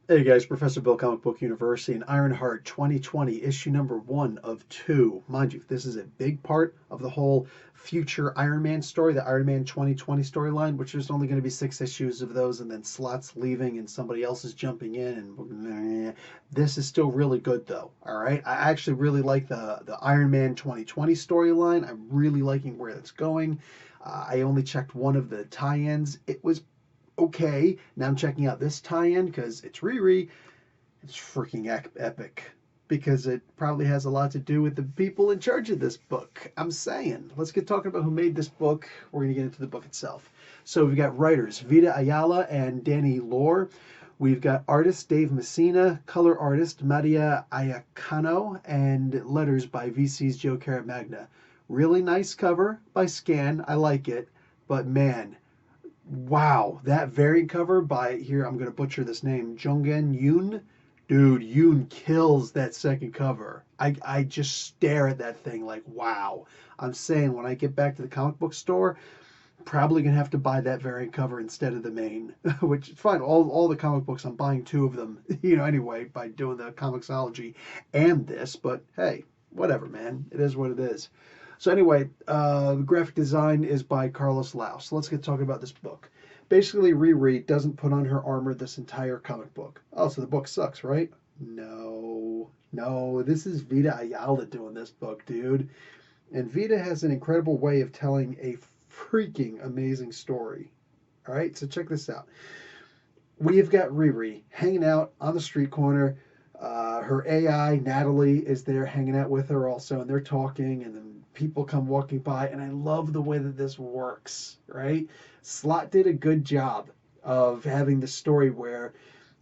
Hey guys, Professor Bill, Comic Book University, and Ironheart 2020, issue number 1 of 2. Mind you, this is a big part of the whole future Iron Man story, the Iron Man 2020 storyline, which there's only going to be 6 issues of those, and then Slot's leaving and somebody else is jumping in. And this is still really good, though. All right, I actually really like the Iron Man 2020 storyline. I'm really liking where it's going. I only checked one of the tie-ins. It was okay. Now I'm checking out this tie-in because it's Riri. It's freaking epic because it probably has a lot to do with the people in charge of this book. I'm saying, let's get talking about who made this book. We're going to get into the book itself. So we've got writers Vita Ayala and Danny Lore. We've got artist Dave Messina, color artist Maria Ayacano, and letters by VC's Joe Caramagna. Really nice cover by Scan. I like it. But man, wow, that variant cover by here, I'm gonna butcher this name, Jonggen Yoon. Dude, Yoon kills that second cover. I just stare at that thing like wow. I'm saying when I get back to the comic book store, probably gonna have to buy that variant cover instead of the main, which is fine. All the comic books, I'm buying two of them, anyway, by doing the Comixology and this. But hey, whatever, man. It is what it is. So anyway, graphic design is by Carlos Lau. So let's get talking about this book. Basically, Riri doesn't put on her armor this entire comic book. Oh, so the book sucks, right? No, no. This is Vita Ayala doing this book, dude. And Vita has an incredible way of telling a freaking amazing story. All right, so check this out. We've got Riri hanging out on the street corner. Her AI, Natalie, is there hanging out with her also, and they're talking, and then people come walking by. And I love the way that this works, right? Slot did a good job of having the story where,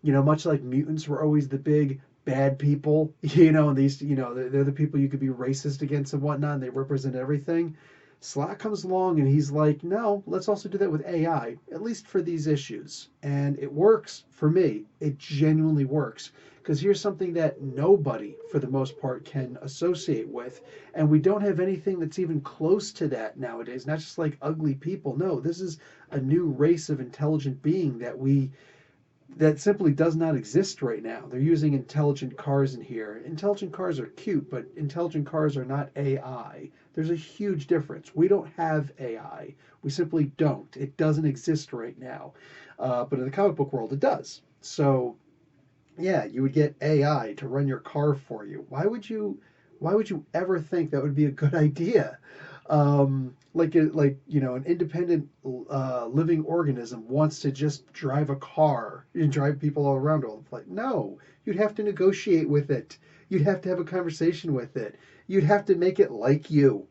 much like mutants were always the big bad people, and these, they're the people you could be racist against and whatnot, and they represent everything. Slot comes along and he's like, no, let's also do that with AI, at least for these issues. And it works for me. It genuinely works. Because here's something that nobody, for the most part, can associate with. And we don't have anything that's even close to that nowadays. Not just like ugly people. No, this is a new race of intelligent being that simply does not exist right now. They're using intelligent cars in here. Intelligent cars are cute, but intelligent cars are not AI. There's a huge difference. We don't have AI. We simply don't. It doesn't exist right now. But in the comic book world, it does. So yeah, you would get AI to run your car for you. Why would you ever think that would be a good idea? An independent living organism wants to just drive a car and drive people all around all the place. No, you'd have to negotiate with it. You'd have to have a conversation with it. You'd have to make it like you.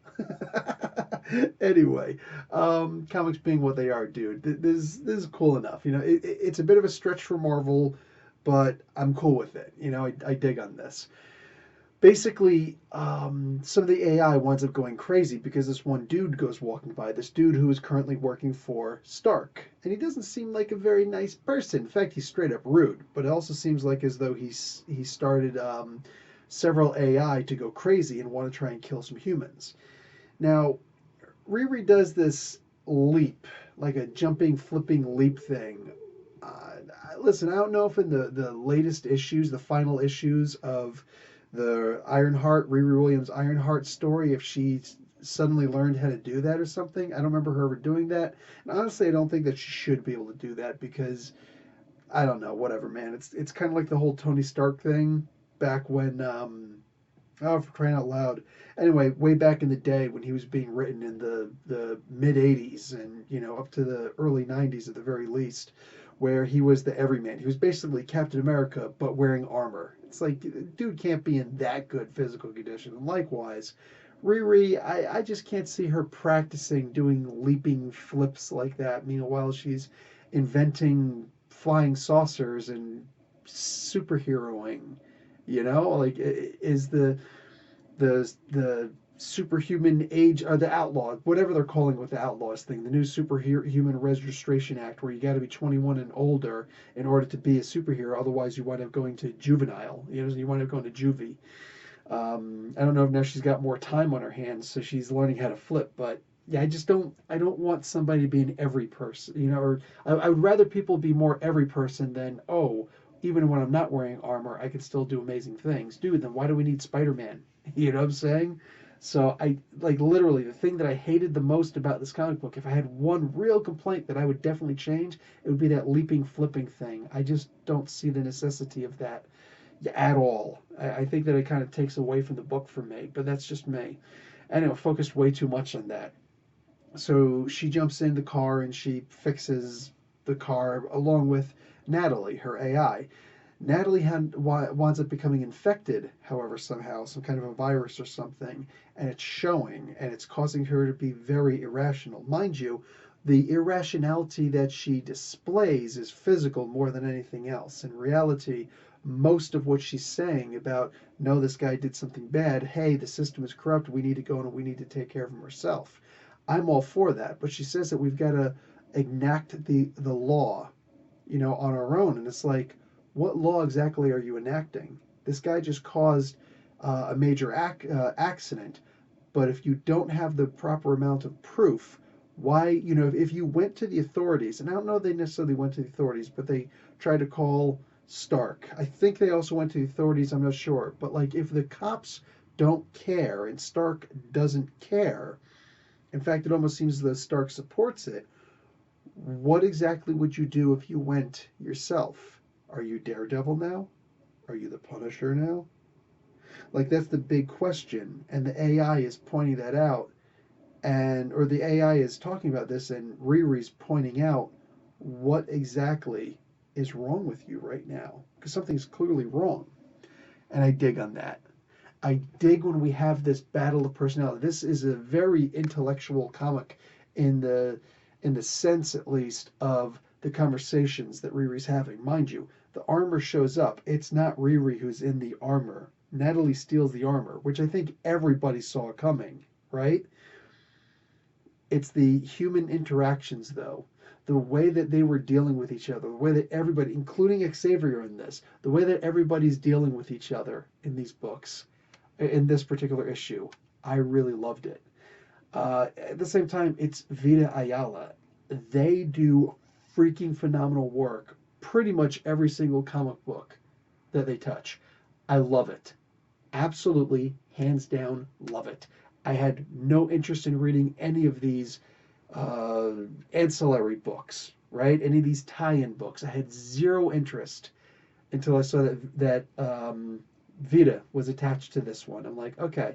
Anyway, comics being what they are, dude, this is cool enough. It's a bit of a stretch for Marvel, but I'm cool with it. I dig on this. Basically, some of the AI winds up going crazy because this one dude goes walking by, this dude who is currently working for Stark. And he doesn't seem like a very nice person. In fact, he's straight up rude. But it also seems like as though he started several AI to go crazy and want to try and kill some humans. Now, Riri does this leap, like a jumping, flipping leap thing. Listen, I don't know if in the latest issues, the final issues of the Ironheart, Riri Williams Ironheart story, if she suddenly learned how to do that or something. I don't remember her ever doing that. And honestly, I don't think that she should be able to do that because I don't know, whatever, man. It's kind of like the whole Tony Stark thing back when oh, for crying out loud. Anyway, way back in the day when he was being written in the mid 80s and, up to the early 90s at the very least, where he was the everyman. He was basically Captain America, but wearing armor. It's like, dude can't be in that good physical condition. And likewise, Riri, I just can't see her practicing doing leaping flips like that. Meanwhile, she's inventing flying saucers and superheroing. Like is the superhuman age or the outlaw, whatever they're calling with the outlaws thing, the new superhuman registration act, where you got to be 21 and older in order to be a superhero. Otherwise, you wind up going to juvenile. You wind up going to juvie. I don't know if now she's got more time on her hands, so she's learning how to flip. But yeah, I don't want somebody to be an every person. Or I would rather people be more every person than, oh, even when I'm not wearing armor, I can still do amazing things. Dude, then why do we need Spider-Man? You know what I'm saying? So I like literally the thing that I hated the most about this comic book, if I had one real complaint that I would definitely change, it would be that leaping flipping thing. I just don't see the necessity of that at all. I think that it kind of takes away from the book for me, but that's just me. Anyway, focused way too much on that. So she jumps in the car and she fixes the car along with Natalie, her AI. Natalie winds up becoming infected, however, somehow, some kind of a virus or something, and it's showing, and it's causing her to be very irrational. Mind you, the irrationality that she displays is physical more than anything else. In reality, most of what she's saying about, no, this guy did something bad, hey, the system is corrupt, we need to go and we need to take care of him herself. I'm all for that, but she says that we've got to enact the law, on our own. And it's like, what law exactly are you enacting? This guy just caused a major accident, but if you don't have the proper amount of proof, why, if you went to the authorities, and I don't know if they necessarily went to the authorities, but they tried to call Stark. I think they also went to the authorities, I'm not sure. But like, if the cops don't care and Stark doesn't care, in fact, it almost seems as though Stark supports it, what exactly would you do if you went yourself? Are you Daredevil now? Are you the Punisher now? Like, that's the big question, and the AI is pointing that out, or the AI is talking about this, and Riri's pointing out what exactly is wrong with you right now, because something's clearly wrong, and I dig on that. I dig when we have this battle of personality. This is a very intellectual comic in the sense, at least, of the conversations that Riri's having. Mind you, the armor shows up. It's not Riri who's in the armor. Natalie steals the armor, which I think everybody saw coming, right? It's the human interactions, though. The way that they were dealing with each other, the way that everybody, including Xavier in this, the way that everybody's dealing with each other in these books, in this particular issue. I really loved it. At the same time, it's Vita Ayala. They do freaking phenomenal work pretty much every single comic book that they touch. I love it. Absolutely, hands down, love it. I had no interest in reading any of these uh, ancillary books, right? Any of these tie-in books. I had zero interest until I saw that Vita was attached to this one. I'm like, okay,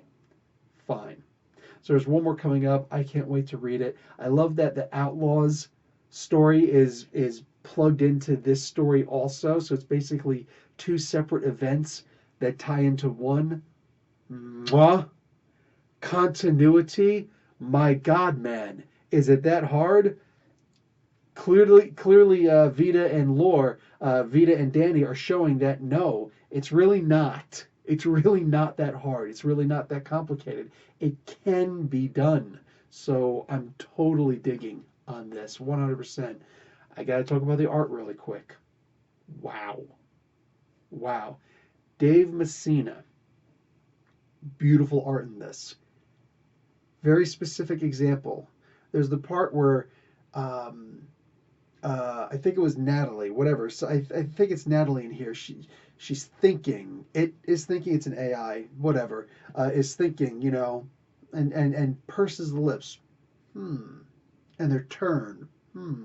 fine. So there's one more coming up. I can't wait to read it. I love that the Outlaws story is plugged into this story also. So it's basically two separate events that tie into one. Mwah. Continuity. My God, man, is it that hard? Clearly, Vita and Danny are showing that no, it's really not. It's really not that hard. It's really not that complicated. It can be done. So I'm totally digging on this, 100%. I got to talk about the art really quick. Wow. Wow. Dave Messina, beautiful art in this. Very specific example. There's the part where um, I think it was Natalie, whatever. So I think it's Natalie in here. She's thinking. It is thinking it's an AI, whatever. Is thinking, and purses the lips. Hmm. And they're turned. Hmm.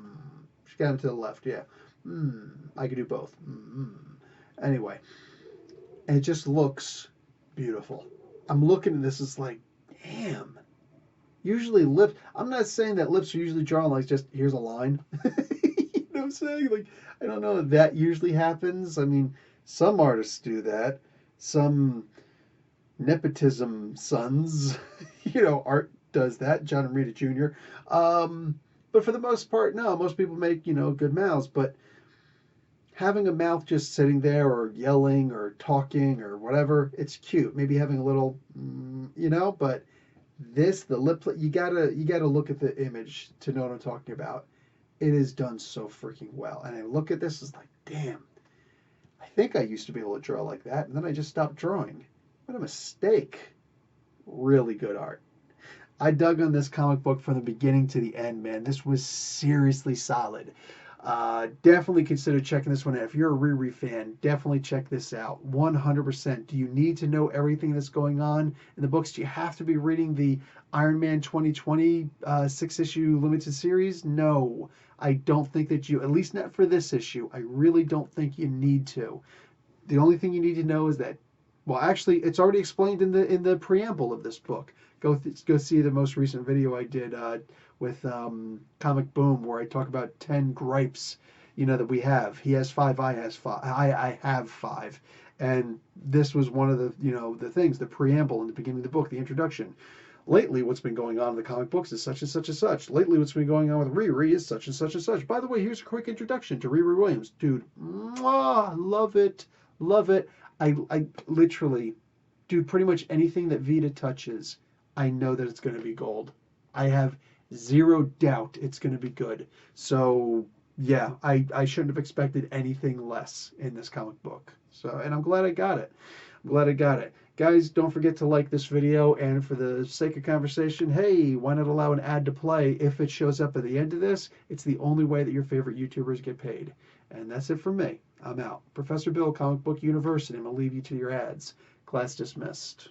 She got them to the left. Yeah. Hmm. I could do both. Hmm. Anyway, and it just looks beautiful. I'm looking at this. It's like, damn. Usually lips. I'm not saying that lips are usually drawn like just here's a line. You know what I'm saying? Like, I don't know if that usually happens. I mean, some artists do that. Some nepotism sons, art does that. John and Rita Jr. But for the most part, no. Most people make good mouths, but having a mouth just sitting there or yelling or talking or whatever, it's cute. Maybe having a little, but the lip, you gotta look at the image to know what I'm talking about. It is done so freaking well. And I look at this, it's like, damn, I think I used to be able to draw like that, and then I just stopped drawing. What a mistake. Really good art. I dug on this comic book from the beginning to the end, man. This was seriously solid. Definitely consider checking this one out. If you're a Riri fan, definitely check this out. 100%. Do you need to know everything that's going on in the books? Do you have to be reading the Iron Man 2020 six-issue limited series? No, I don't think that you, at least not for this issue. I really don't think you need to. The only thing you need to know is that, well, actually, it's already explained in the preamble of this book. Go see the most recent video I did with Comic Boom, where I talk about 10 gripes, that we have. He has five, I has five, I have five, and this was one of the the things, the preamble in the beginning of the book, the introduction. Lately, what's been going on in the comic books is such and such and such. Lately, what's been going on with Riri is such and such and such. By the way, here's a quick introduction to Riri Williams. Dude, mwah, love it. Love it. I literally, dude, pretty much anything that Vita touches, I know that it's going to be gold. I have zero doubt it's going to be good. So, yeah, I shouldn't have expected anything less in this comic book. So, and I'm glad I got it. I'm glad I got it. Guys, don't forget to like this video, and for the sake of conversation, hey, why not allow an ad to play if it shows up at the end of this? It's the only way that your favorite YouTubers get paid. And that's it from me. I'm out. Professor Bill, Comic Book University. I'm going to leave you to your ads. Class dismissed.